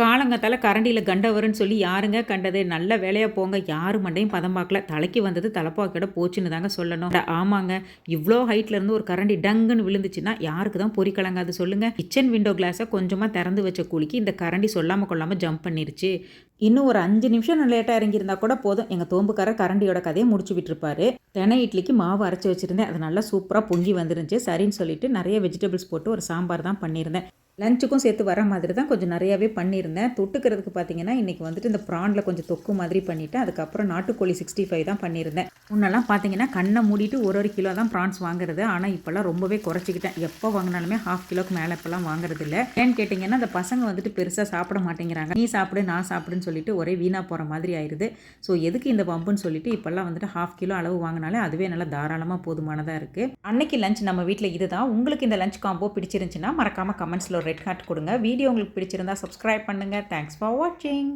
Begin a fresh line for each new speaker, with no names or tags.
காலங்காத்தால கரண்டியில் கண்ட வரும்னு சொல்லி யாருங்க கண்டது? நல்ல வேலையா போங்க. யாரு மண்டையும் பதம் பார்க்கல. தலைக்கு வந்தது தலைப்பாக்கையோட போச்சுன்னு தாங்க சொல்லணும். ஆமாங்க. இவ்ளோ ஹைட்ல இருந்து ஒரு கரண்டி டங்குன்னு விழுந்துச்சுன்னா யாருக்கு தான் பொறி கலங்காது சொல்லுங்க. கிச்சன் விண்டோ கிளாஸை கொஞ்சமா திறந்து வச்ச கூலிக்கு இந்த கரண்டி சொல்லாம கொள்ளாம ஜம்ப் பண்ணிருச்சு. இன்னும் ஒரு 5 நிமிஷம் லேட்டாக இறங்கியிருந்தா கூட போதும். எங்கள் தோம்புக்காரர் கரண்டியோட கதையை முடிச்சு விட்டுருப்பாரு. தெனை இட்லிக்கு மாவு அரைச்சி வச்சுருந்தேன். அது நல்லா சூப்பராக பொங்கி வந்துருந்துச்சு. சரின்னு சொல்லிட்டு நிறைய வெஜிடபிள்ஸ் போட்டு ஒரு சாம்பார் தான் பண்ணியிருந்தேன். லஞ்சுக்கும் சேர்த்து வர மாதிரி தான் கொஞ்சம் நிறையாவே பண்ணியிருந்தேன். தொட்டுக்கிறதுக்கு பார்த்தீங்கன்னா இன்றைக்கி வந்துட்டு இந்த ப்ரானில் கொஞ்சம் தொக்கு மாதிரி பண்ணிவிட்டேன். அதுக்கப்புறம் நாட்டுக்கோழி 65 தான் பண்ணியிருந்தேன். முன்னெல்லாம் பார்த்தீங்கன்னா கண்ணை மூடிட்டு ஒரு கிலோ தான் ப்ரான்ஸ் வாங்குறது. ஆனால் இப்போல்லாம் ரொம்பவே குறைச்சிக்கிட்டேன். எப்போ வாங்கினாலுமே 1/2 கிலோக்கு மேலே இப்போல்லாம் வாங்குறது இல்லை. ஏன்னு கேட்டிங்கன்னா அந்த பசங்க வந்துட்டு பெருசாக சாப்பிட மாட்டேங்கிறாங்க. நீ சாப்பிடு நான் சாப்பிடுன்னு சொல்லிட்டு ஒரே வீணாக போகிற மாதிரி ஆயிடுது. ஸோ எதுக்கு இந்த பம்புன்னு சொல்லிட்டு இப்போல்லாம் வந்துட்டு 1/2 கிலோ அளவு வாங்கினாலே அதுவே நல்லா தாராளமாக போதுமானதாக இருக்குது. அன்னைக்கு லஞ்ச் நம்ம வீட்டில் இதுதான். உங்களுக்கு இந்த லஞ்ச் காம்போ பிடிச்சிருந்துச்சுன்னா மறக்காமல் கமெண்ட்ஸில் ரெட் ஹார்ட் கொடுங்க. வீடியோ உங்களுக்கு பிடிச்சிருந்தா சப்ஸ்கிரைப் பண்ணுங்கள். தேங்க்ஸ் ஃபார் வாட்சிங்.